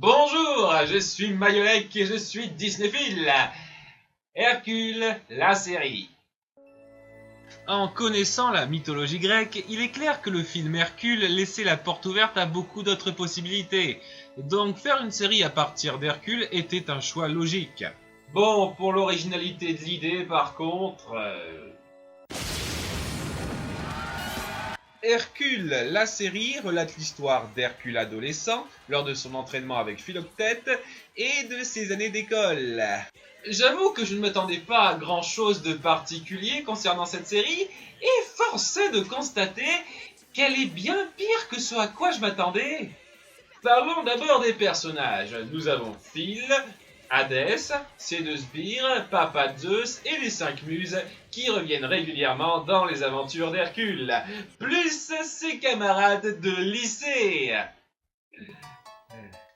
Bonjour, je suis Mayolek et je suis Disneyphile. Hercule, la série. En connaissant la mythologie grecque, il est clair que le film Hercule laissait la porte ouverte à beaucoup d'autres possibilités. Donc faire une série à partir d'Hercule était un choix logique. Bon, pour l'originalité de l'idée par contre... Hercule, la série, relate l'histoire d'Hercule adolescent lors de son entraînement avec Philoctète et de ses années d'école. J'avoue que je ne m'attendais pas à grand chose de particulier concernant cette série et force est de constater qu'elle est bien pire que ce à quoi je m'attendais. Parlons d'abord des personnages. Nous avons Phil, Hadès, ses deux sbires, Papa Zeus et les 5 muses qui reviennent régulièrement dans les aventures d'Hercule, plus ses camarades de lycée.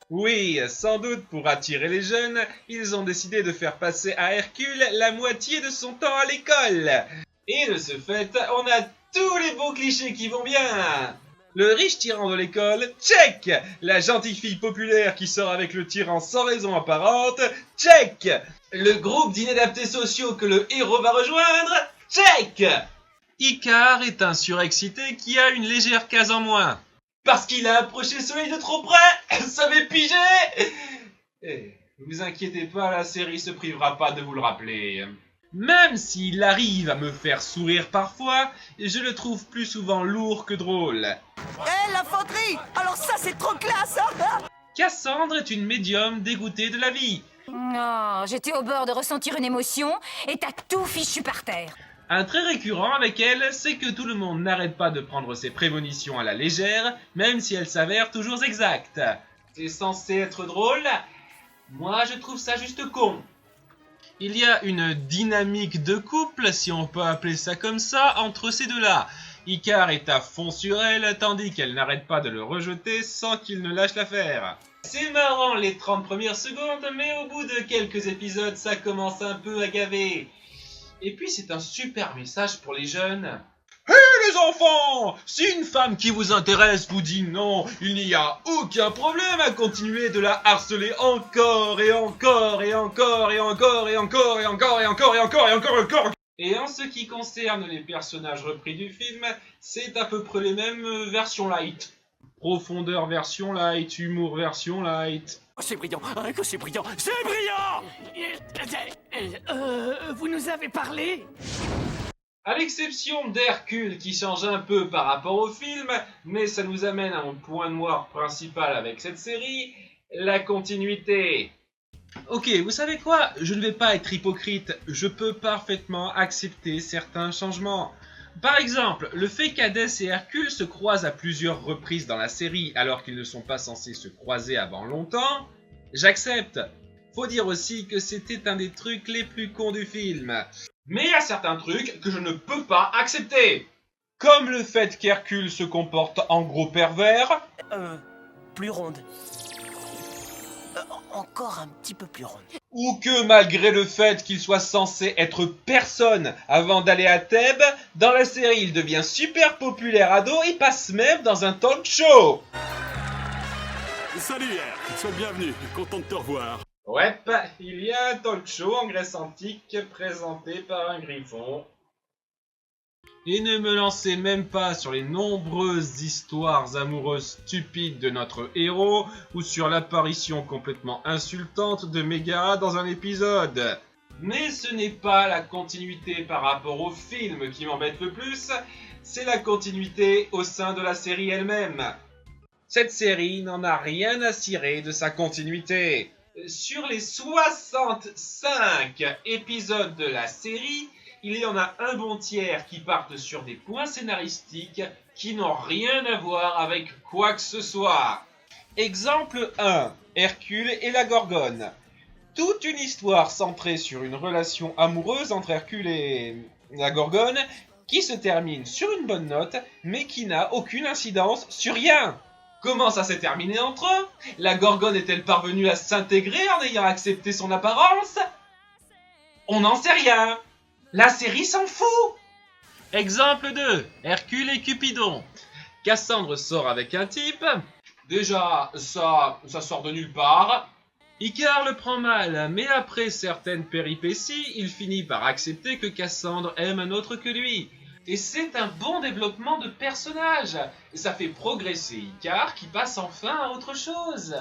Oui, sans doute pour attirer les jeunes, ils ont décidé de faire passer à Hercule la moitié de son temps à l'école. Et de ce fait, on a tous les beaux clichés qui vont bien. Le riche tyran de l'école, check. La gentille fille populaire qui sort avec le tyran sans raison apparente, check. Le groupe d'inadaptés sociaux que le héros va rejoindre, check. Icare est un surexcité qui a une légère case en moins. Parce qu'il a approché le soleil de trop près, ça m'est pigé. Ne vous inquiétez pas, la série se privera pas de vous le rappeler. Même s'il arrive à me faire sourire parfois, je le trouve plus souvent lourd que drôle. L'infanterie! Alors ça, c'est trop classe, hein? Cassandre est une médium dégoûtée de la vie. Non, j'étais au bord de ressentir une émotion et t'as tout fichu par terre. Un trait récurrent avec elle, c'est que tout le monde n'arrête pas de prendre ses prémonitions à la légère, même si elles s'avèrent toujours exactes. C'est censé être drôle? Moi, je trouve ça juste con. Il y a une dynamique de couple, si on peut appeler ça comme ça, entre ces deux-là. Icare est à fond sur elle, tandis qu'elle n'arrête pas de le rejeter sans qu'il ne lâche l'affaire. C'est marrant les 30 premières secondes, mais au bout de quelques épisodes, ça commence un peu à gaver. Et puis c'est un super message pour les jeunes. Les enfants, si une femme qui vous intéresse vous dit non, il n'y a aucun problème à continuer de la harceler encore et encore et encore et encore et encore et encore et encore et encore et encore et encore. Et en ce qui concerne les personnages repris du film, c'est à peu près les mêmes versions light. Profondeur version light, humour version light. Oh, c'est brillant, hein, que c'est brillant, c'est brillant! Vous nous avez parlé? À l'exception d'Hercule qui change un peu par rapport au film, mais ça nous amène à mon point noir principal avec cette série, la continuité. Ok, vous savez quoi? Je ne vais pas être hypocrite, je peux parfaitement accepter certains changements. Par exemple, le fait qu'Hadès et Hercule se croisent à plusieurs reprises dans la série alors qu'ils ne sont pas censés se croiser avant longtemps, j'accepte. Faut dire aussi que c'était un des trucs les plus cons du film. Mais il y a certains trucs que je ne peux pas accepter. Comme le fait qu'Hercule se comporte en gros pervers. Plus ronde. Encore un petit peu plus ronde. Ou que malgré le fait qu'il soit censé être personne avant d'aller à Thèbes, dans la série il devient super populaire ado et passe même dans un talk show. Salut Herc, sois le bienvenu, content de te revoir. Ouais, il y a un talk show en Grèce antique présenté par un griffon. Et ne me lancez même pas sur les nombreuses histoires amoureuses stupides de notre héros ou sur l'apparition complètement insultante de Mégara dans un épisode. Mais ce n'est pas la continuité par rapport au film qui m'embête le plus, c'est la continuité au sein de la série elle-même. Cette série n'en a rien à cirer de sa continuité. Sur les 65 épisodes de la série, il y en a un bon tiers qui partent sur des points scénaristiques qui n'ont rien à voir avec quoi que ce soit. Exemple 1, Hercule et la Gorgone. Toute une histoire centrée sur une relation amoureuse entre Hercule et la Gorgone qui se termine sur une bonne note mais qui n'a aucune incidence sur rien. Comment ça s'est terminé entre eux? La Gorgone est-elle parvenue à s'intégrer en ayant accepté son apparence? On n'en sait rien. La série s'en fout. Exemple 2, Hercule et Cupidon. Cassandre sort avec un type, Déjà, ça sort de nulle part. Icare le prend mal, mais après certaines péripéties, il finit par accepter que Cassandre aime un autre que lui. Et c'est un bon développement de personnage. Et ça fait progresser Icare qui passe enfin à autre chose.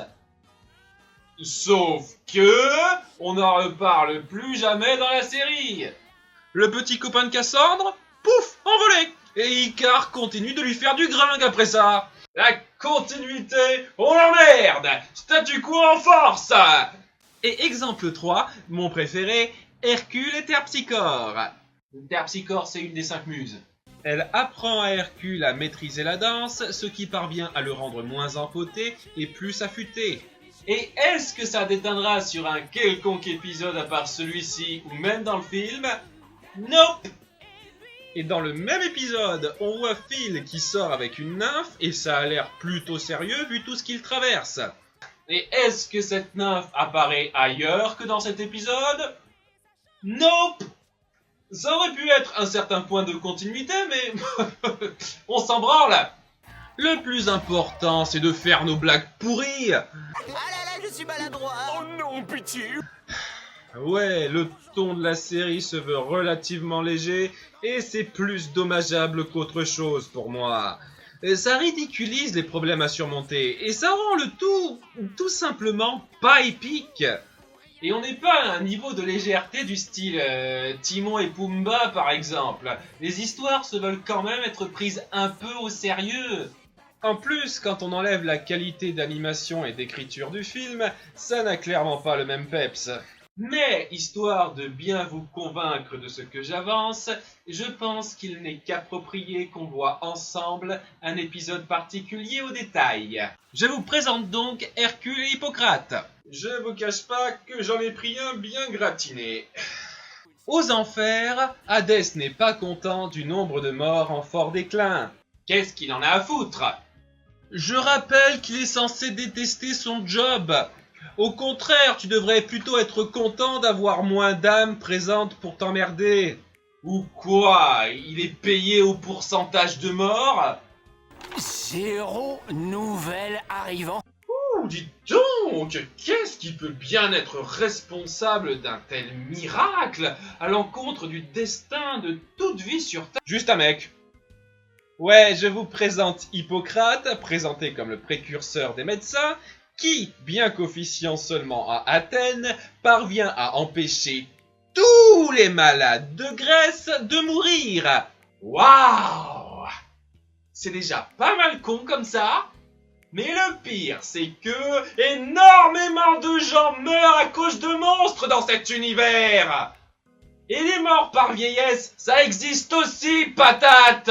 Sauf que on n'en reparle plus jamais dans la série. Le petit copain de Cassandre, pouf, envolé. Et Icare continue de lui faire du gringue après ça. La continuité, on l'emmerde. Statu quo en force. Et exemple 3, mon préféré, Hercule et Terpsichore. Terpsichore, c'est une des 5 muses. Elle apprend à Hercule à maîtriser la danse, ce qui parvient à le rendre moins empoté et plus affûté. Et est-ce que ça déteindra sur un quelconque épisode à part celui-ci ou même dans le film? Nope. Et dans le même épisode, on voit Phil qui sort avec une nymphe et ça a l'air plutôt sérieux vu tout ce qu'il traverse. Et est-ce que cette nymphe apparaît ailleurs que dans cet épisode? Nope. Ça aurait pu être un certain point de continuité, mais on s'en branle. Le plus important, c'est de faire nos blagues pourries. Ah là là, je suis maladroit. Oh non, pitié! Ouais, le ton de la série se veut relativement léger et c'est plus dommageable qu'autre chose pour moi. Ça ridiculise les problèmes à surmonter et ça rend le tout simplement pas épique. Et on n'est pas à un niveau de légèreté du style Timon et Pumba par exemple. Les histoires se veulent quand même être prises un peu au sérieux. En plus, quand on enlève la qualité d'animation et d'écriture du film, ça n'a clairement pas le même peps. Mais, histoire de bien vous convaincre de ce que j'avance, je pense qu'il n'est qu'approprié qu'on voit ensemble un épisode particulier au détail. Je vous présente donc Hercule et Hippocrate. Je vous cache pas que j'en ai pris un bien gratiné. Aux enfers, Hadès n'est pas content du nombre de morts en fort déclin. Qu'est-ce qu'il en a à foutre? Je rappelle qu'il est censé détester son job. Au contraire, tu devrais plutôt être content d'avoir moins d'âmes présentes pour t'emmerder. Ou quoi? Il est payé au pourcentage de morts? 0 nouvelles arrivant. Ouh, dis donc! Qu'est-ce qui peut bien être responsable d'un tel miracle à l'encontre du destin de toute vie sur Terre? Juste un mec. Ouais, je vous présente Hippocrate, présenté comme le précurseur des médecins, qui, bien qu'officiant seulement à Athènes, parvient à empêcher tous les malades de Grèce de mourir. Waouh! C'est déjà pas mal con comme ça. Mais le pire, c'est que énormément de gens meurent à cause de monstres dans cet univers. Et les morts par vieillesse, ça existe aussi, patate!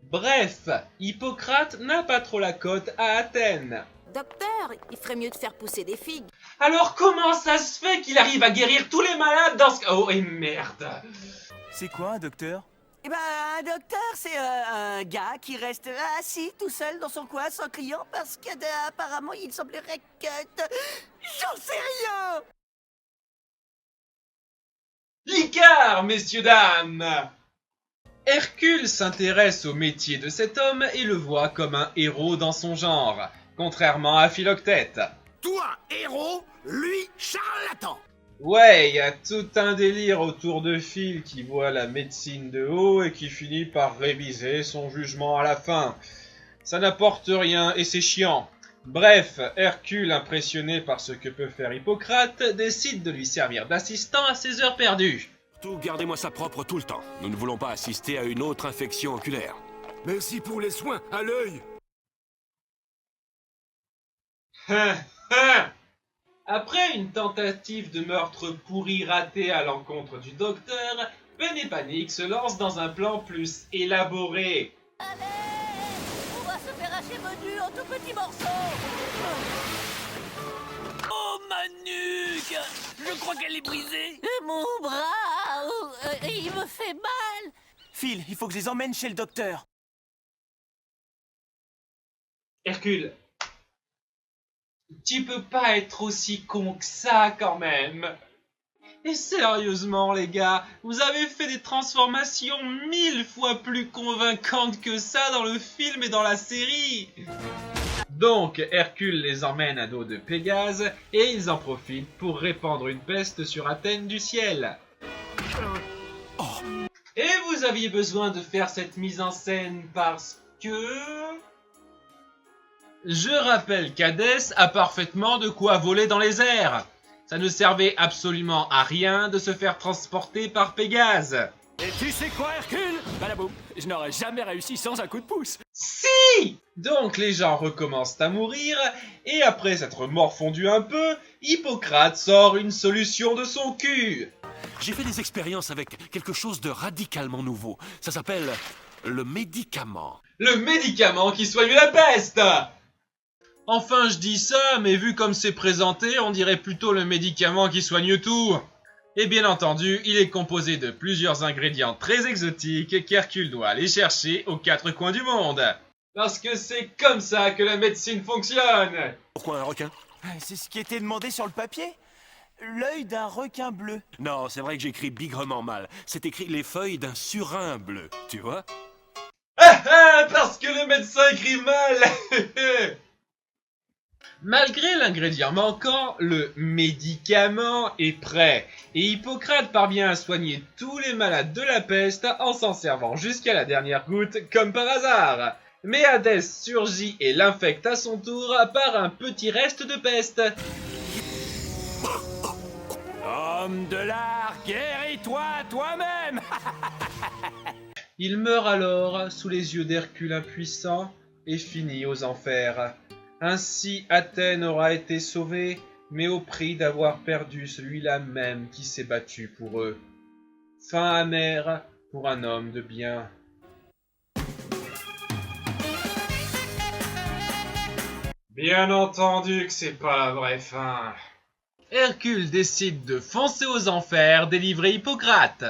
Bref, Hippocrate n'a pas trop la cote à Athènes. Docteur, il ferait mieux de faire pousser des figues. Alors comment ça se fait qu'il arrive à guérir tous les malades dans ce... Oh, et merde! C'est quoi un docteur? Eh ben, un docteur, c'est un gars qui reste assis tout seul dans son coin sans client parce qu'apparemment il semblerait que... J'en sais rien! Icare, messieurs, dames! Hercule s'intéresse au métier de cet homme et le voit comme un héros dans son genre, contrairement à Philoctète. Toi, héros, lui, charlatan. Ouais, il y a tout un délire autour de Phil qui voit la médecine de haut et qui finit par réviser son jugement à la fin. Ça n'apporte rien et c'est chiant. Bref, Hercule, impressionné par ce que peut faire Hippocrate, décide de lui servir d'assistant à ses heures perdues. Tout, gardez-moi ça propre tout le temps. Nous ne voulons pas assister à une autre infection oculaire. Merci pour les soins à l'œil. Après une tentative de meurtre pourri ratée à l'encontre du docteur, Ben et Panique se lance dans un plan plus élaboré. On va se faire hacher menu en tout petits morceaux. Oh, ma nuque! Je crois qu'elle est brisée. Mon bras, il me fait mal. Phil, il faut que je les emmène chez le docteur. Hercule, tu peux pas être aussi con que ça quand même. Et sérieusement les gars, vous avez fait des transformations 1000 fois plus convaincantes que ça dans le film et dans la série. Donc Hercule les emmène à dos de Pégase et ils en profitent pour répandre une peste sur Athènes du ciel. Et vous aviez besoin de faire cette mise en scène parce que... Je rappelle qu'Hadès a parfaitement de quoi voler dans les airs. Ça ne servait absolument à rien de se faire transporter par Pégase. Et tu sais quoi, Hercule? Balaboum, je n'aurais jamais réussi sans un coup de pouce. Si! Donc les gens recommencent à mourir, et après s'être morfondu un peu, Hippocrate sort une solution de son cul. J'ai fait des expériences avec quelque chose de radicalement nouveau. Ça s'appelle le médicament. Le médicament qui soigne la peste! Enfin, je dis ça, mais vu comme c'est présenté, on dirait plutôt le médicament qui soigne tout. Et bien entendu, il est composé de plusieurs ingrédients très exotiques qu'Hercule doit aller chercher aux quatre coins du monde. Parce que c'est comme ça que la médecine fonctionne. Pourquoi un requin? C'est ce qui était demandé sur le papier. L'œil d'un requin bleu. Non, c'est vrai que j'écris bigrement mal. C'est écrit les feuilles d'un surin bleu, tu vois? Parce que le médecin écrit mal. Malgré l'ingrédient manquant, le médicament est prêt, et Hippocrate parvient à soigner tous les malades de la peste en s'en servant jusqu'à la dernière goutte, comme par hasard. Mais Hadès surgit et l'infecte à son tour par un petit reste de peste. Homme de l'art, guéris-toi toi-même. Il meurt alors sous les yeux d'Hercule impuissant et finit aux enfers. Ainsi Athènes aura été sauvée, mais au prix d'avoir perdu celui-là même qui s'est battu pour eux. Fin amère pour un homme de bien. Bien entendu que c'est pas la vraie fin. Hercule décide de foncer aux enfers, délivrer Hippocrate.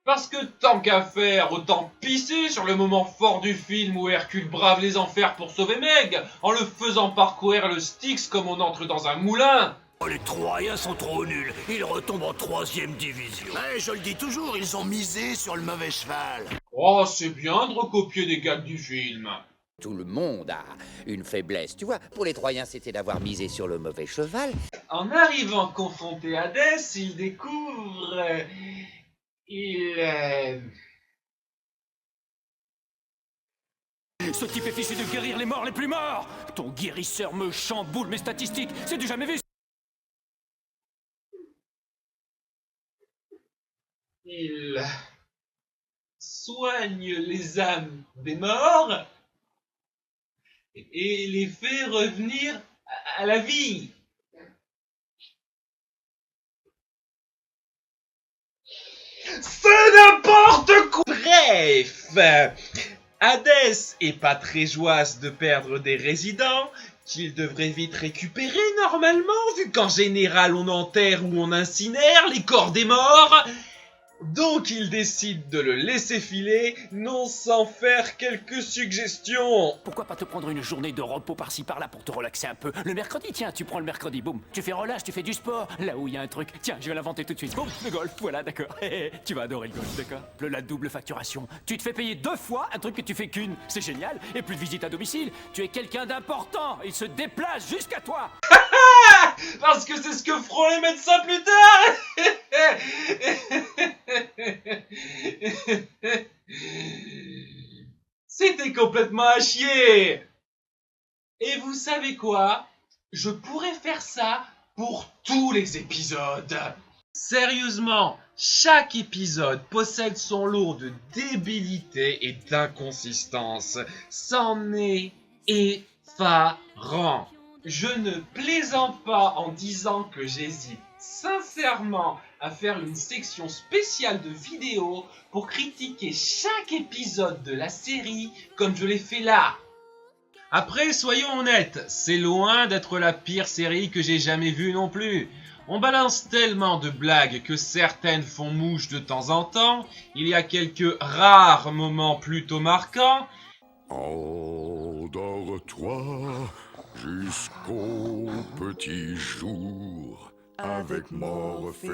Parce que tant qu'à faire, autant pisser sur le moment fort du film où Hercule brave les enfers pour sauver Meg, en le faisant parcourir le Styx comme on entre dans un moulin. Oh, les Troyens sont trop nuls. Ils retombent en 3e division. Ouais, je le dis toujours, ils ont misé sur le mauvais cheval. Oh, c'est bien de recopier des gags du film. Tout le monde a une faiblesse, tu vois. Pour les Troyens, c'était d'avoir misé sur le mauvais cheval. En arrivant confronté à Hadès, il découvre... Ce type est fichu de guérir les morts les plus morts. Ton guérisseur me chamboule mes statistiques. C'est du jamais vu. Il soigne les âmes des morts et les fait revenir à la vie. C'est n'importe quoi! Bref, Hadès est pas très joyeuse de perdre des résidents, qu'il devrait vite récupérer normalement, vu qu'en général on enterre ou on incinère les corps des morts. Donc il décide de le laisser filer, non sans faire quelques suggestions. Pourquoi pas te prendre une journée de repos par-ci par-là pour te relaxer un peu? Le mercredi, tiens, tu prends le mercredi, boum. Tu fais relâche, tu fais du sport. Là où il y a un truc, tiens, je vais l'inventer tout de suite. Boum, le golf, voilà, d'accord. Tu vas adorer le golf, d'accord? La double facturation. Tu te fais payer 2 fois un truc que tu fais qu'une. C'est génial. Et plus de visite à domicile. Tu es quelqu'un d'important. Il se déplace jusqu'à toi. Parce que c'est ce que feront les médecins plus tard. C'était complètement à chier. Et vous savez quoi? Je pourrais faire ça pour tous les épisodes. Sérieusement, chaque épisode possède son lot de débilité et d'inconsistance. C'en est effarant. Je ne plaisante pas en disant que j'hésite sincèrement à faire une section spéciale de vidéos pour critiquer chaque épisode de la série comme je l'ai fait là. Après, soyons honnêtes, c'est loin d'être la pire série que j'ai jamais vue non plus. On balance tellement de blagues que certaines font mouche de temps en temps, il y a quelques rares moments plutôt marquants. Endors-toi jusqu'au petit jour avec Morphée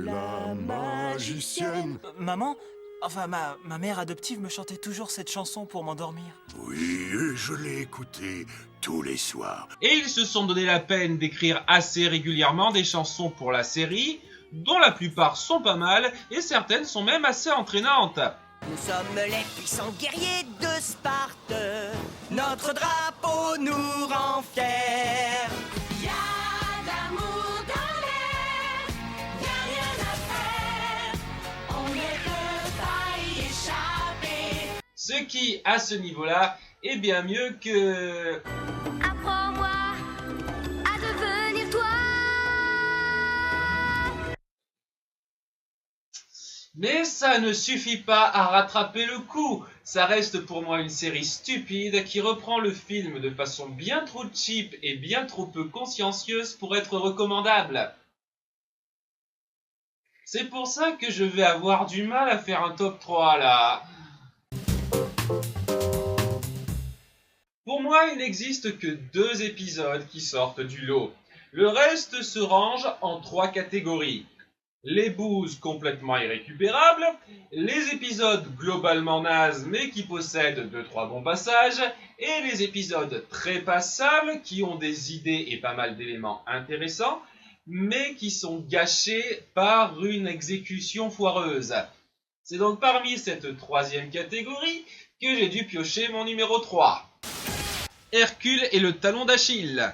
la magicienne. Maman, Enfin, ma mère adoptive me chantait toujours cette chanson pour m'endormir. Oui, je l'ai écouté tous les soirs. Et ils se sont donné la peine d'écrire assez régulièrement des chansons pour la série, dont la plupart sont pas mal et certaines sont même assez entraînantes. Nous sommes les puissants guerriers de Sparte. Notre drapeau nous rend fiers. Y a d'amour dans l'air, y a rien à faire, on ne peut pas y échapper. Ce qui, à ce niveau-là, est bien mieux que... Apprends-moi à devenir toi. Mais ça ne suffit pas à rattraper le coup. Ça reste pour moi une série stupide qui reprend le film de façon bien trop cheap et bien trop peu consciencieuse pour être recommandable. C'est pour ça que je vais avoir du mal à faire un top 3 là. Pour moi, il n'existe que 2 épisodes qui sortent du lot. Le reste se range en 3 catégories. Les bouses complètement irrécupérables, les épisodes globalement nazes mais qui possèdent 2-3 bons passages, et les épisodes très passables qui ont des idées et pas mal d'éléments intéressants, mais qui sont gâchés par une exécution foireuse. C'est donc parmi cette 3e catégorie que j'ai dû piocher mon numéro 3. Hercule et le talon d'Achille.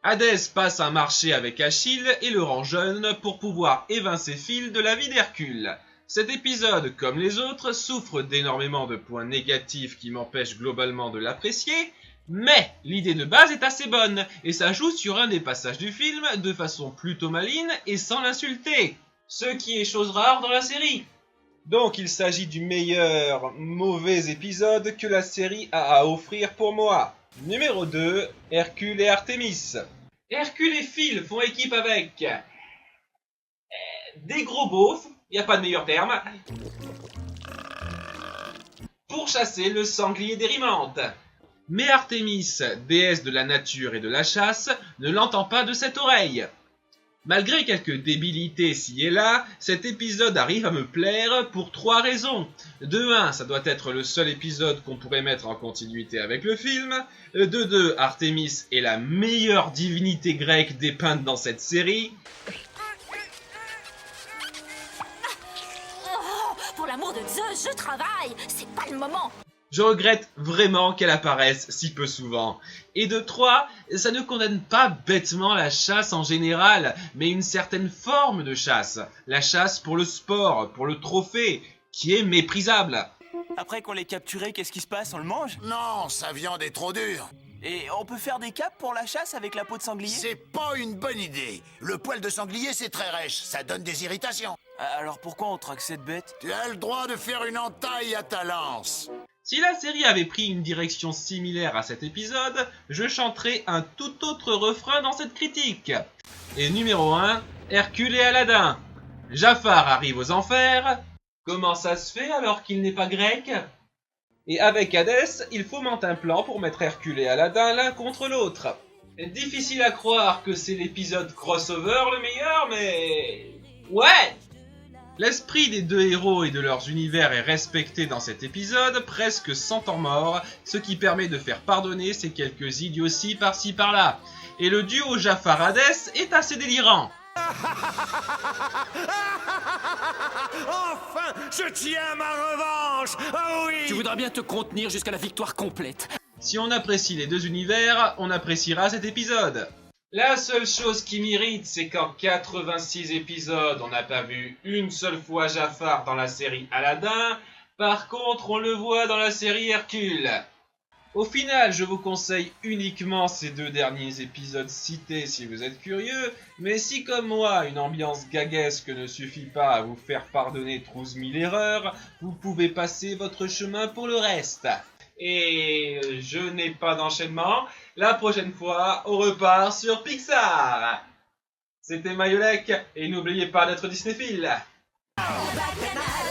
Hadès passe un marché avec Achille et le rend jeune pour pouvoir évincer Phil de la vie d'Hercule. Cet épisode, comme les autres, souffre d'énormément de points négatifs qui m'empêchent globalement de l'apprécier, mais l'idée de base est assez bonne et ça joue sur un des passages du film de façon plutôt maligne et sans l'insulter, ce qui est chose rare dans la série. Donc il s'agit du meilleur mauvais épisode que la série a à offrir pour moi. Numéro 2, Hercule et Artémis. Hercule et Phil font équipe avec des gros beaufs, il n'y a pas de meilleur terme, pour chasser le sanglier d'Érimante. Mais Artémis, déesse de la nature et de la chasse, ne l'entend pas de cette oreille. Malgré quelques débilités ci et là, cet épisode arrive à me plaire pour 3 raisons. De 1, ça doit être le seul épisode qu'on pourrait mettre en continuité avec le film. De 2, Artémis est la meilleure divinité grecque dépeinte dans cette série. Oh, pour l'amour de Zeus, je travaille. C'est pas le moment. Je regrette vraiment qu'elle apparaisse si peu souvent. Et de 3, ça ne condamne pas bêtement la chasse en général, mais une certaine forme de chasse. La chasse pour le sport, pour le trophée, qui est méprisable. Après qu'on l'ait capturé, qu'est-ce qui se passe? On le mange? Non, sa viande est trop dure. Et on peut faire des capes pour la chasse avec la peau de sanglier? C'est pas une bonne idée. Le poil de sanglier, c'est très rêche. Ça donne des irritations. Alors pourquoi on traque cette bête? Tu as le droit de faire une entaille à ta lance. Si la série avait pris une direction similaire à cet épisode, je chanterais un tout autre refrain dans cette critique. Et numéro 1, Hercule et Aladdin. Jafar arrive aux enfers. Comment ça se fait alors qu'il n'est pas grec? Et avec Hadès, il fomente un plan pour mettre Hercule et Aladdin l'un contre l'autre. Difficile à croire que c'est l'épisode crossover le meilleur, mais... ouais! L'esprit des 2 héros et de leurs univers est respecté dans cet épisode, presque sans temps mort, ce qui permet de faire pardonner ces quelques idioties par-ci par-là. Et le duo Jafar-Hadès est assez délirant. Enfin, je tiens ma revanche. Ah oui. Tu voudras bien te contenir jusqu'à la victoire complète. Si on apprécie les 2 univers, on appréciera cet épisode. La seule chose qui m'irrite, c'est qu'en 86 épisodes, on n'a pas vu une seule fois Jafar dans la série Aladdin. Par contre, on le voit dans la série Hercule. Au final, je vous conseille uniquement ces 2 derniers épisodes cités si vous êtes curieux, mais si comme moi, une ambiance gaguesque ne suffit pas à vous faire pardonner 12 000 erreurs, vous pouvez passer votre chemin pour le reste. Et je n'ai pas d'enchaînement, la prochaine fois, on repart sur Pixar. C'était Mayolek, et n'oubliez pas d'être Disneyphile. Bacchanal.